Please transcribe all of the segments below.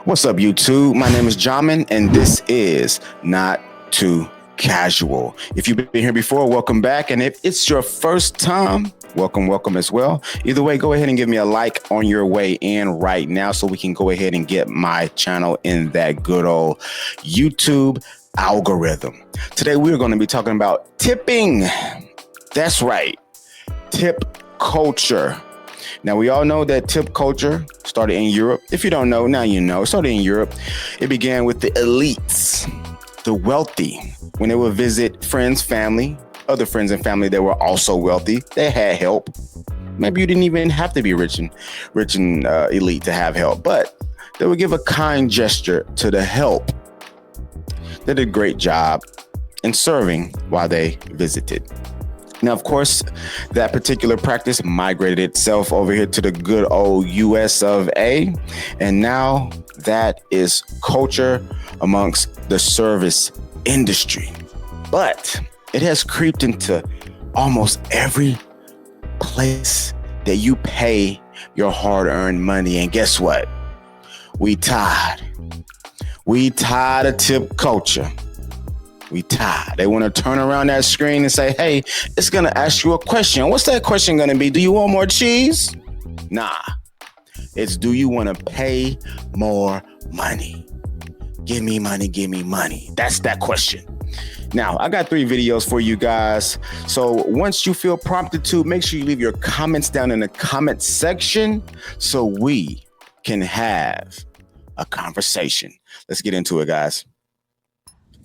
What's up, YouTube? My name is Jamin, and this is Not Too Casual. If you've been here before, welcome back. And if it's your first time, welcome as well. Either way, go ahead and give me a like on your way in right now so we can go ahead and get my channel in that good old YouTube algorithm. Today, we're going to be talking about tipping. That's right, tip culture. Now, we all know that tip culture started in Europe. If you don't know, now you know. It started in Europe. It began with the elites, the wealthy. When they would visit friends, family, other friends and family that were also wealthy, they had help. Maybe you didn't even have to be rich and elite to have help, but they would give a kind gesture to the help. They did a great job in serving while they visited. Now, of course, that particular practice migrated itself over here to the good old US of A. And now that is culture amongst the service industry. But it has creeped into almost every place that you pay your hard-earned money. And guess what? We tired. We tired of tip culture. We tired. They want to turn around that screen and say, hey, it's going to ask you a question. What's that question going to be? Do you want more cheese? Nah. It's, do you want to pay more money? Give me money. Give me money. That's that question. Now, I got 3 videos for you guys. So once you feel prompted to, make sure you leave your comments down in the comment section so we can have a conversation. Let's get into it, guys.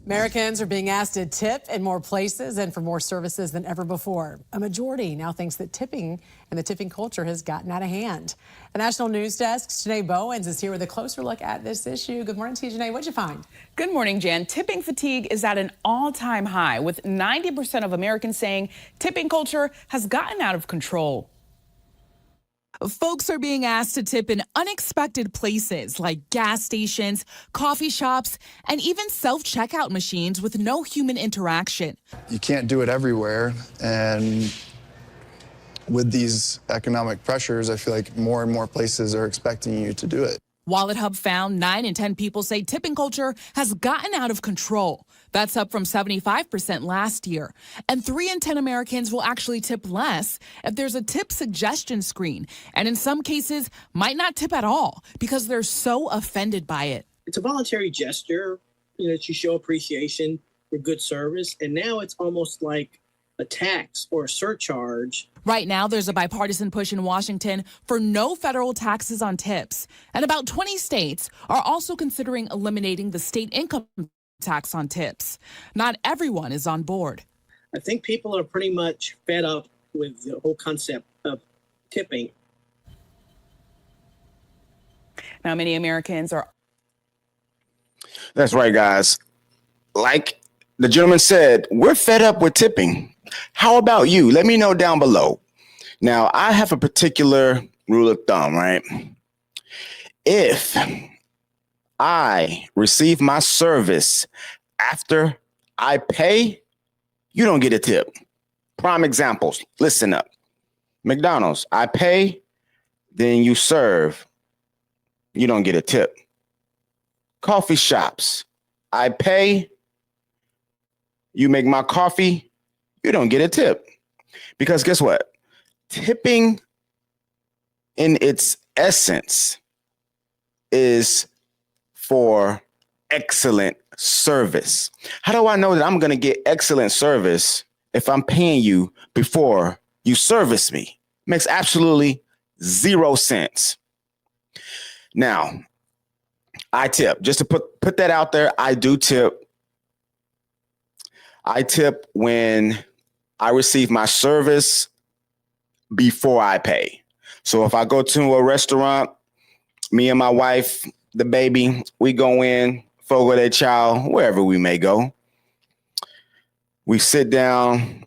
Americans are being asked to tip in more places and for more services than ever before. A majority now thinks that tipping and the tipping culture has gotten out of hand. The National News Desk's Janae Bowens is here with a closer look at this issue. Good morning to you, Janae. What'd you find? Good morning, Jan. Tipping fatigue is at an all-time high, with 90% of Americans saying tipping culture has gotten out of control. Folks are being asked to tip in unexpected places like gas stations, coffee shops, and even self-checkout machines with no human interaction. You can't do it everywhere, and with these economic pressures, I feel like more and more places are expecting you to do it. Wallet Hub found 9 in 10 people say tipping culture has gotten out of control. That's up from 75% last year. And 3 in 10 Americans will actually tip less if there's a tip suggestion screen. And in some cases, might not tip at all because they're so offended by it. It's a voluntary gesture, to show appreciation for good service. And now it's almost like a tax or a surcharge. Right now, there's a bipartisan push in Washington for no federal taxes on tips. And about 20 states are also considering eliminating the state income tax on tips. Not everyone is on board. I think people are pretty much fed up with the whole concept of tipping. Now, many Americans are. That's right, guys. Like the gentleman said, we're fed up with tipping. How about you? Let me know down below. Now, I have a particular rule of thumb, right? If I receive my service after I pay, you don't get a tip. Prime examples. Listen up. McDonald's, I pay, then you serve. You don't get a tip. Coffee shops, I pay, you make my coffee, you don't get a tip. Because guess what? Tipping in its essence is for excellent service. How do I know that I'm going to get excellent service if I'm paying you before you service me? Makes absolutely 0 sense. Now, I tip. Just to put that out there, I do tip. I tip when I receive my service before I pay. So if I go to a restaurant, me and my wife, the baby, we go in, Fogo de Chao, wherever we may go. We sit down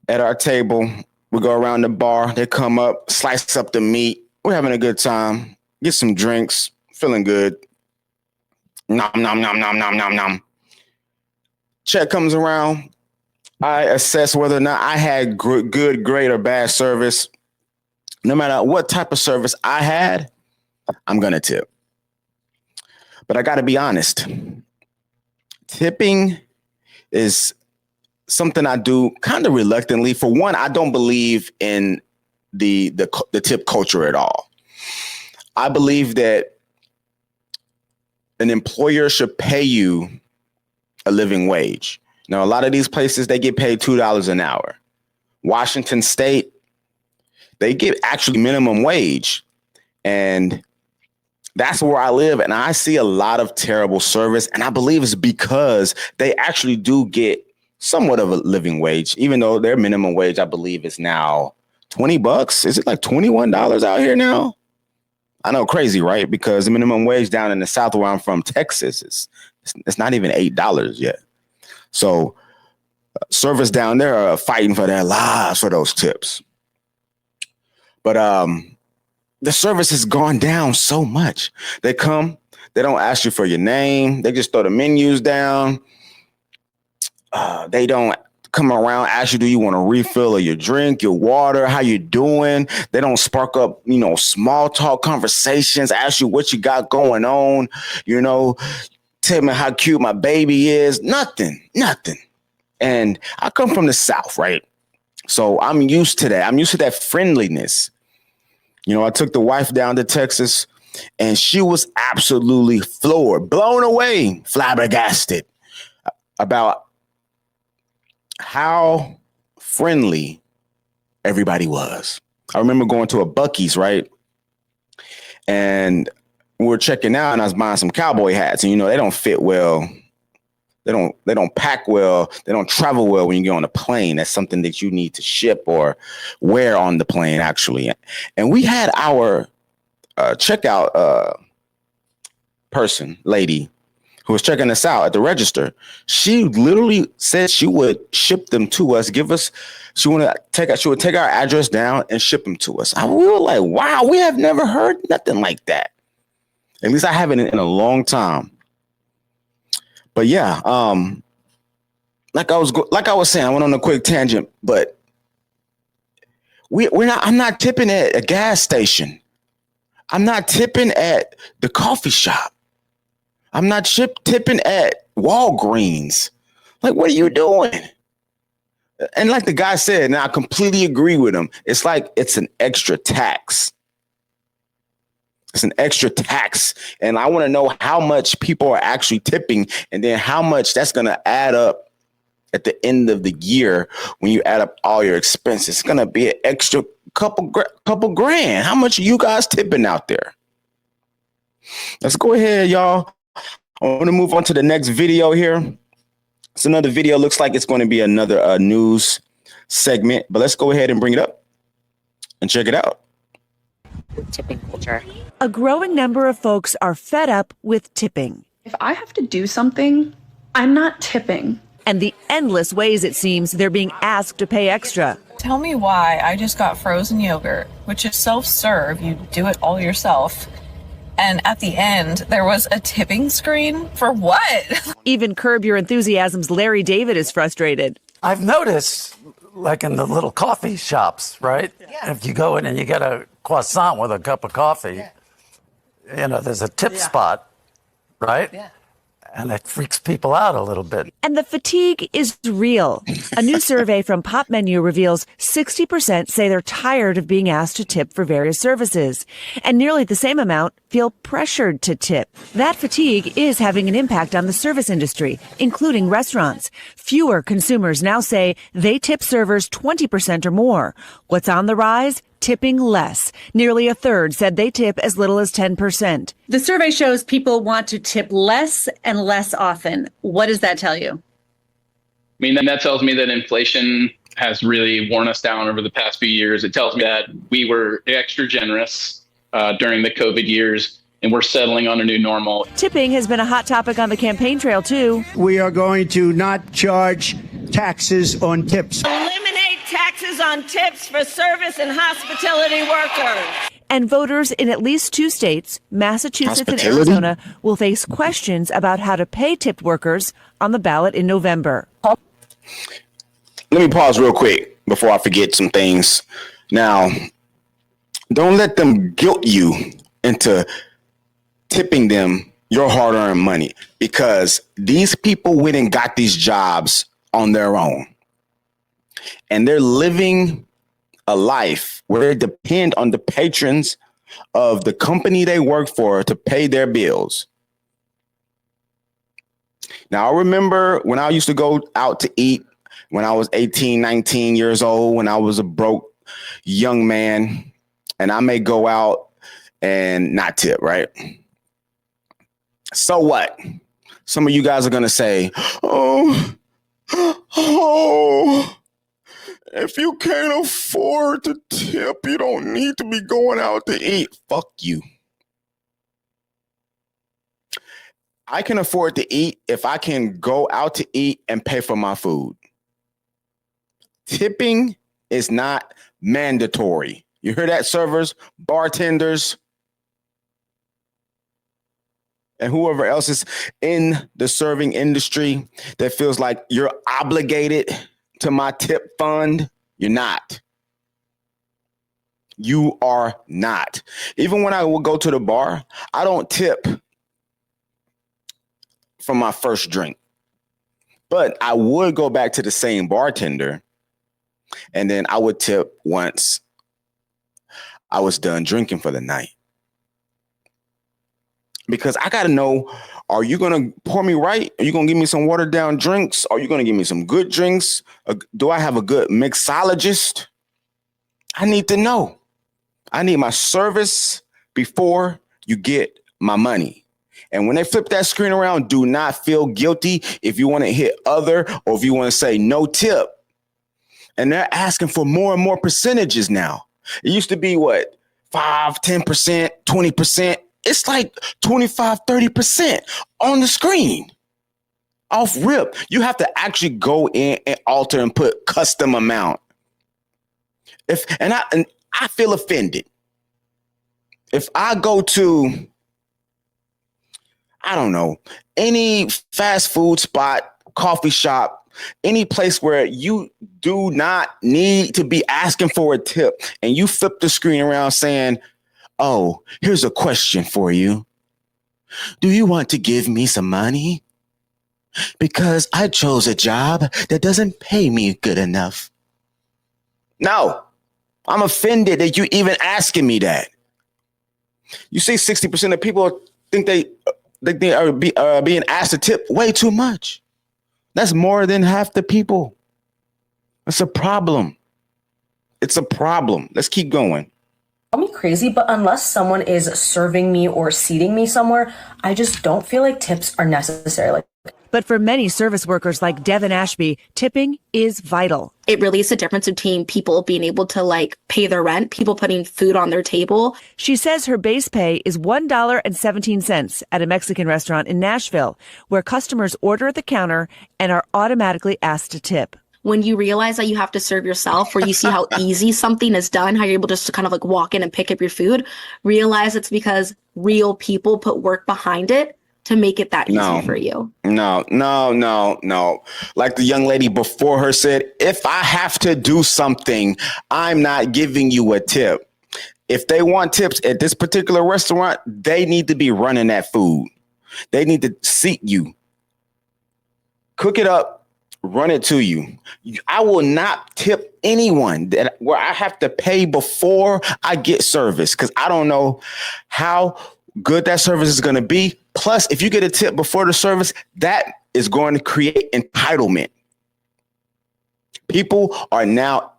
at our table. We go around the bar. They come up, slice up the meat. We're having a good time. Get some drinks, feeling good. Nom, nom, nom, nom, nom, nom, nom. Check comes around. I assess whether or not I had good, great, or bad service. No matter what type of service I had, I'm going to tip. But I got to be honest. Tipping is something I do kind of reluctantly. For one, I don't believe in the tip culture at all. I believe that an employer should pay you a living wage. Now, a lot of these places, they get paid $2 an hour. Washington State, they get actually minimum wage. And that's where I live. And I see a lot of terrible service. And I believe it's because they actually do get somewhat of a living wage, even though their minimum wage, I believe, is now $20. Is it like $21 out here now? I know, crazy, right? Because the minimum wage down in the South where I'm from, Texas, it's not even $8 yet. So servers down there are fighting for their lives for those tips. But the service has gone down so much. They come, they don't ask you for your name. They just throw the menus down. They don't come around, ask you, do you want a refill of your drink, your water, how you doing? They don't spark up, small talk conversations, ask you what you got going on, tell me how cute my baby is. Nothing. And I come from the South, right? So I'm used to that. I'm used to that friendliness. I took the wife down to Texas and she was absolutely floored, blown away, flabbergasted about how friendly everybody was. I remember going to a Buc-ee's, right? And we were checking out and I was buying some cowboy hats and, they don't fit well. They don't pack well. They don't travel well when you get on a plane. That's something that you need to ship or wear on the plane, actually. And we had our checkout lady, who was checking us out at the register. She literally said she would ship them to us, she would take our address down and ship them to us. We were like, wow, we have never heard nothing like that. At least I haven't in a long time. But yeah, like I was saying, I went on a quick tangent, but I'm not tipping at a gas station. I'm not tipping at the coffee shop. I'm not tipping at Walgreens. Like, what are you doing? And like the guy said, and I completely agree with him, it's like it's an extra tax. It's an extra tax. And I want to know how much people are actually tipping and then how much that's going to add up at the end of the year when you add up all your expenses. It's going to be an extra couple grand. How much are you guys tipping out there? Let's go ahead, y'all. I want to move on to the next video here. It's another video. Looks like it's going to be another news segment, but let's go ahead and bring it up and check it out. Tipping culture. A growing number of folks are fed up with tipping. If I have to do something, I'm not tipping. And the endless ways it seems they're being asked to pay extra. Tell me why I just got frozen yogurt, which is self-serve. You do it all yourself. And at the end, there was a tipping screen for what? Even Curb Your Enthusiasm's Larry David is frustrated. I've noticed, like in the little coffee shops, right? Yeah. If you go in and you get a croissant with a cup of coffee, there's a tip spot, right? Yeah. And it freaks people out a little bit. And the fatigue is real. A new survey from Pop Menu reveals 60% say they're tired of being asked to tip for various services. And nearly the same amount feel pressured to tip. That fatigue is having an impact on the service industry, including restaurants. Fewer consumers now say they tip servers 20% or more. What's on the rise? Tipping less. Nearly a third said they tip as little as 10%. The survey shows people want to tip less and less often. What does that tell you? I mean, that tells me that inflation has really worn us down over the past few years. It tells me that we were extra generous during the COVID years, and we're settling on a new normal. Tipping has been a hot topic on the campaign trail, too. We are going to not charge taxes on tips. Eliminate taxes on tips for service and hospitality workers. And voters in at least 2 states, Massachusetts and Arizona, will face questions about how to pay tipped workers on the ballot in November. Let me pause real quick before I forget some things. Now, don't let them guilt you into tipping them your hard-earned money, because these people went and got these jobs on their own, and they're living a life where they depend on the patrons of the company they work for to pay their bills. Now, I remember when I used to go out to eat when I was 18, 19 years old, when I was a broke young man, and I may go out and not tip, right? So what? Some of you guys are going to say, oh, if you can't afford to tip, you don't need to be going out to eat. Fuck you. I can afford to eat if I can go out to eat and pay for my food. Tipping is not mandatory. You hear that, servers, bartenders, and whoever else is in the serving industry that feels like you're obligated to my tip fund? You're not. You are not. Even when I will go to the bar, I don't tip for my first drink, but I would go back to the same bartender, and then I would tip once I was done drinking for the night. Because I got to know, are you going to pour me right? Are you going to give me some watered down drinks? Are you going to give me some good drinks? Do I have a good mixologist? I need to know. I need my service before you get my money. And when they flip that screen around, do not feel guilty if you want to hit other or if you want to say no tip. And they're asking for more and more percentages now. It used to be what? 5, 10%, 20%. It's like 25, 30% on the screen. Off rip. You have to actually go in and alter and put custom amount. And I feel offended. If I go to, I don't know, any fast food spot, coffee shop, any place where you do not need to be asking for a tip, and you flip the screen around saying, oh, here's a question for you. Do you want to give me some money? Because I chose a job that doesn't pay me good enough. No, I'm offended that you even asking me that. You see, 60% of people think they are being asked to tip way too much. That's more than half the people. That's a problem. It's a problem. Let's keep going. Call me crazy, but unless someone is serving me or seating me somewhere, I just don't feel like tips are necessary. But for many service workers like Devin Ashby, tipping is vital. It really is the difference between people being able to pay their rent, people putting food on their table. She says her base pay is $1.17 at a Mexican restaurant in Nashville, where customers order at the counter and are automatically asked to tip. When you realize that you have to serve yourself, where you see how easy something is done, how you're able just to kind of walk in and pick up your food, realize it's because real people put work behind it to make it that easy for you. No. Like the young lady before her said, if I have to do something, I'm not giving you a tip. If they want tips at this particular restaurant, they need to be running that food. They need to seat you, cook it up, run it to you. I will not tip anyone where I have to pay before I get service, because I don't know how good that service is going to be. Plus, if you get a tip before the service, that is going to create entitlement. People are now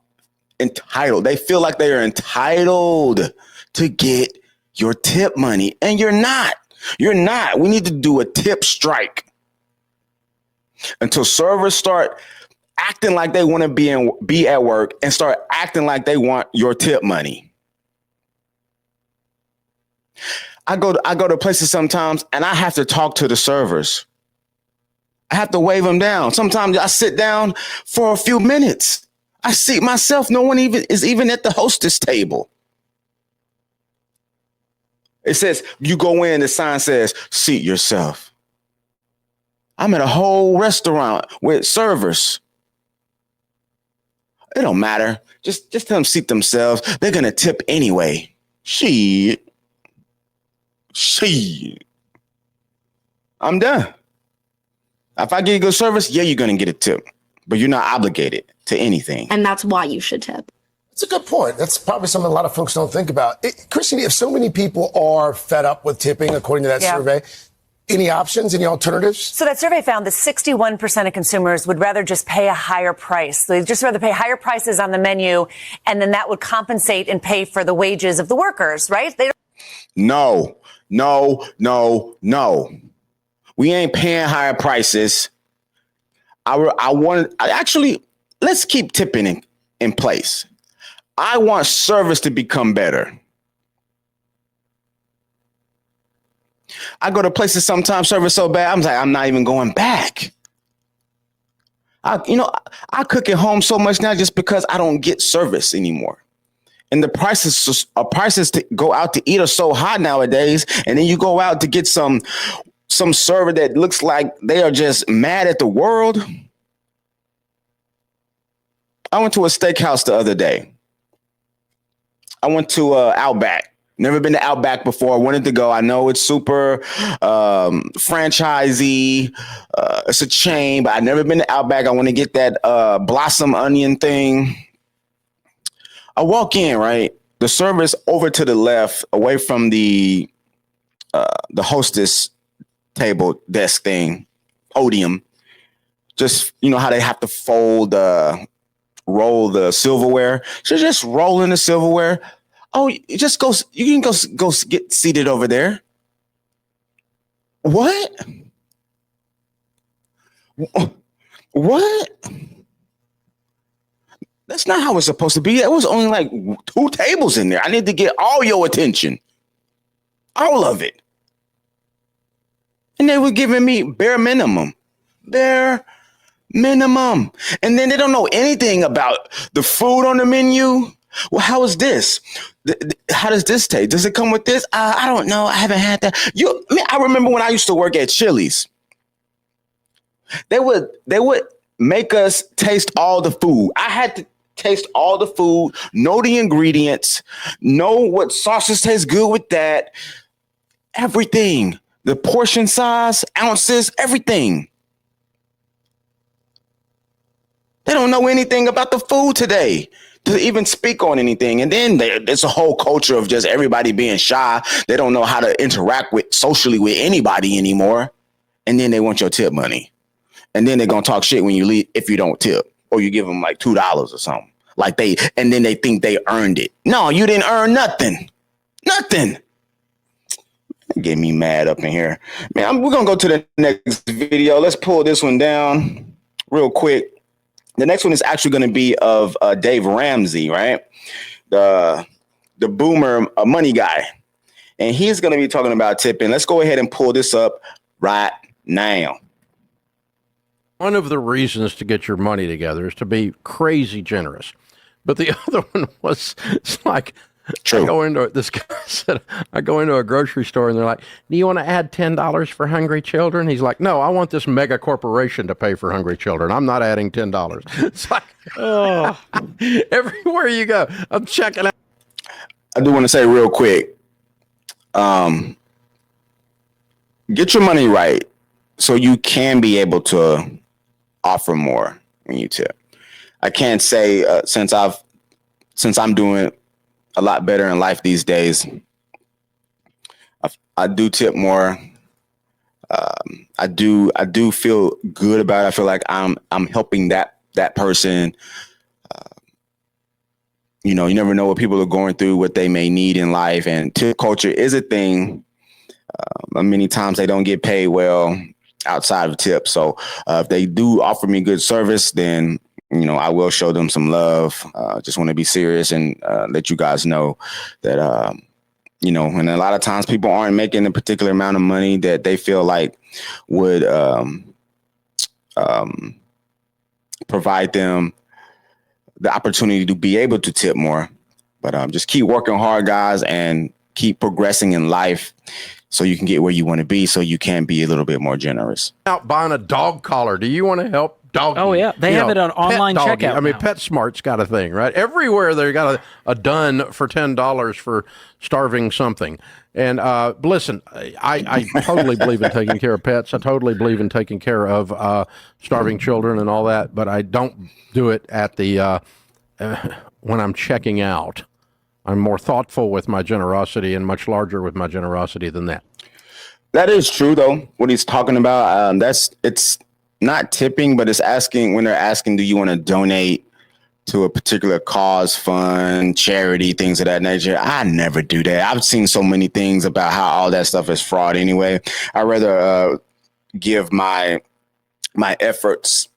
entitled. They feel like they are entitled to get your tip money, and you're not. You're not. We need to do a tip strike until servers start acting like they want to be at work and start acting like they want your tip money. I go to places sometimes and I have to talk to the servers. I have to wave them down. Sometimes I sit down for a few minutes. I seat myself. No one is even at the hostess table. It says, you go in, the sign says, seat yourself. I'm at a whole restaurant with servers. It don't matter. Just tell them seat themselves. They're going to tip anyway. Shit. I'm done. If I give you good service, yeah, you're going to get a tip, but you're not obligated to anything. And that's why you should tip. That's a good point. That's probably something a lot of folks don't think about. Christine, if so many people are fed up with tipping, according to that survey, any options, any alternatives? So that survey found that 61% of consumers would rather just pay a higher price. They'd just rather pay higher prices on the menu, and then that would compensate and pay for the wages of the workers, right? No. We ain't paying higher prices. Let's keep tipping in place. I want service to become better. I go to places sometimes, service so bad, I'm like, I'm not even going back. I cook at home so much now just because I don't get service anymore. And the prices to go out to eat are so high nowadays. And then you go out to get some server that looks like they are just mad at the world. I went to a steakhouse the other day. I went to Outback. Never been to Outback before. I wanted to go. I know it's super franchisee. It's a chain, but I've never been to Outback. I want to get that blossom onion thing. I walk in, right? The service over to the left, away from the hostess table desk thing, podium. Just, how they have to roll the silverware. So just rolling the silverware. Oh, you can go get seated over there. What? That's not how it's supposed to be. There was only like 2 tables in there. I need to get all your attention. All of it. And they were giving me bare minimum. Bare minimum. And then they don't know anything about the food on the menu. Well, how is this? How does this taste? Does it come with this? I don't know. I haven't had that. I remember when I used to work at Chili's. They would make us taste all the food. I had to taste all the food, know the ingredients, know what sauces taste good with that. Everything. The portion size, ounces, everything. They don't know anything about the food today to even speak on anything. And then there's a whole culture of just everybody being shy. They don't know how to interact socially with anybody anymore. And then they want your tip money. And then they're going to talk shit when you leave if you don't tip, or you give them like $2 or something. And then they think they earned it. No, you didn't earn nothing. Nothing. Get me mad up in here. Man, we're going to go to the next video. Let's pull this one down real quick. The next one is actually going to be of Dave Ramsey, right? The boomer money guy. And he's going to be talking about tipping. Let's go ahead and pull this up right now. One of the reasons to get your money together is to be crazy generous. But the other one was, it's like, true. This guy said, I go into a grocery store and they're like, do you want to add $10 for hungry children? He's like, no, I want this mega corporation to pay for hungry children. I'm not adding $10. It's like, oh, everywhere you go, I'm checking out. I do want to say real quick, get your money right so you can be able to offer more when you tip. I can't say since I'm doing a lot better in life these days, I do tip more. I do feel good about it. I feel like I'm helping that person. You never know what people are going through, what they may need in life, and tip culture is a thing. Many times they don't get paid well outside of tips. So if they do offer me good service, then I will show them some love. Just want to be serious and let you guys know that, and a lot of times people aren't making a particular amount of money that they feel like would provide them the opportunity to be able to tip more. But just keep working hard, guys, and keep progressing in life so you can get where you want to be, so you can be a little bit more generous. Out buying a dog collar. Do you want to help doggy? Oh, yeah. They have it on online checkout. I mean, PetSmart's got a thing, right? Everywhere they got a done for $10 for starving something. And listen, I totally believe in taking care of pets. I totally believe in taking care of starving children and all that, but I don't do it at the when I'm checking out. I'm more thoughtful with my generosity and much larger with my generosity than that. That is true, though. What he's talking about, it's not tipping, but it's asking when they're asking, do you want to donate to a particular cause, fund, charity, things of that nature? I never do that. I've seen so many things about how all that stuff is fraud anyway. I'd rather give my efforts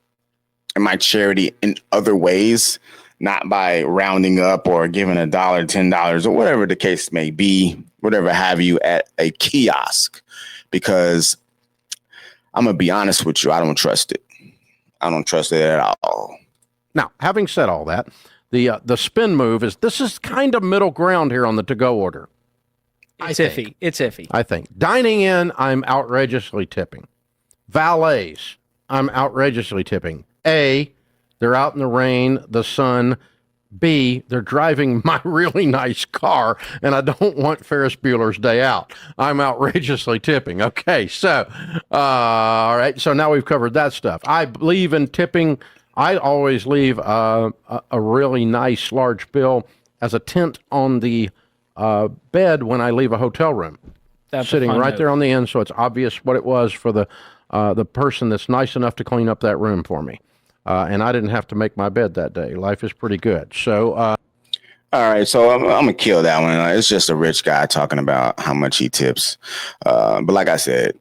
and my charity in other ways, not by rounding up or giving $1, $10, or whatever the case may be, whatever have you, at a kiosk, because I'm going to be honest with you. I don't trust it. I don't trust it at all. Now, having said all that, the spin move is, this is kind of middle ground here on the to-go order. It's iffy. It's iffy. I think. Dining in, I'm outrageously tipping. Valets, I'm outrageously tipping. A, they're out in the rain, the sun. B, they're driving my really nice car, and I don't want Ferris Bueller's Day Out. I'm outrageously tipping. Okay, so, all right, so now we've covered that stuff. I believe in tipping. I always leave a really nice large bill as a tint on the bed when I leave a hotel room. That's sitting right there on the end, so it's obvious what it was for the person that's nice enough to clean up that room for me. And I didn't have to make my bed that day. Life is pretty good. So, all right. So I'm gonna kill that one. It's just a rich guy talking about how much he tips. But like I said,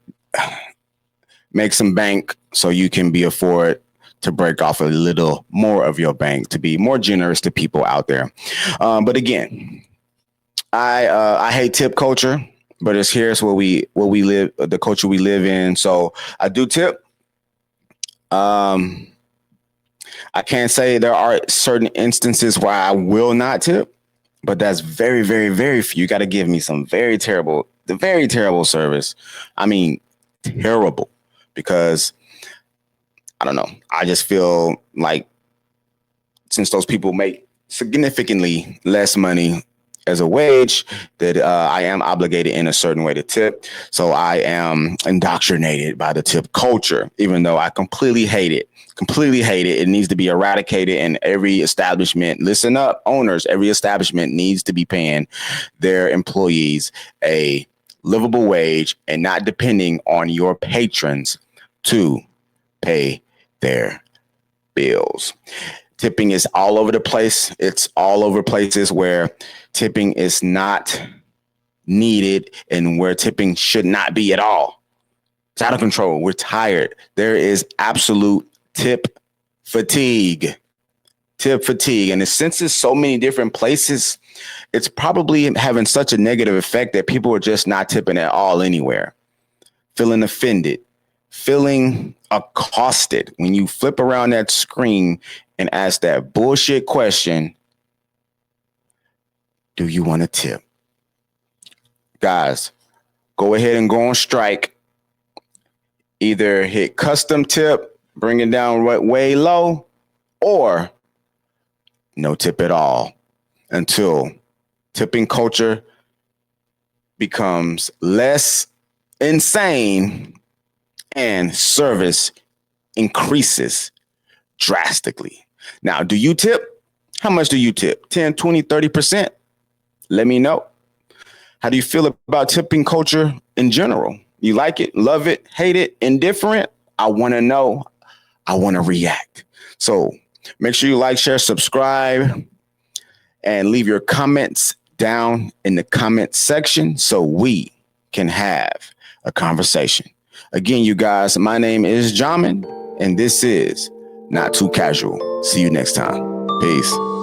make some bank so you can be afford to break off a little more of your bank, to be more generous to people out there. But again, I hate tip culture, but here's what we live, the culture we live in. So I do tip. I can't say there are certain instances where I will not tip, but that's very, very, very few. You got to give me some very terrible service. I mean, terrible, because I don't know. I just feel like since those people make significantly less money as a wage, that I am obligated in a certain way to tip. So I am indoctrinated by the tip culture, even though I completely hate it. It needs to be eradicated, and every establishment, listen up, owners, every establishment needs to be paying their employees a livable wage and not depending on your patrons to pay their bills. Tipping is all over the place. It's all over places where tipping is not needed and where tipping should not be at all. It's out of control. We're tired. There is absolute tip fatigue. And since it's so many different places, it's probably having such a negative effect that people are just not tipping at all anywhere. Feeling offended, feeling accosted when you flip around that screen and ask that bullshit question, do you want to tip? Guys, go ahead and go on strike. Either hit custom tip, bring it down way low, or no tip at all until tipping culture becomes less insane and service increases drastically. Now, do you tip? How much do you tip? 10, 20, 30%? Let me know. How do you feel about tipping culture in general? You like it, love it, hate it, indifferent? I want to know. I want to react. So make sure you like, share, subscribe, and leave your comments down in the comment section so we can have a conversation. Again, you guys, my name is Jamin, and this is Not Too Casual. See you next time. Peace.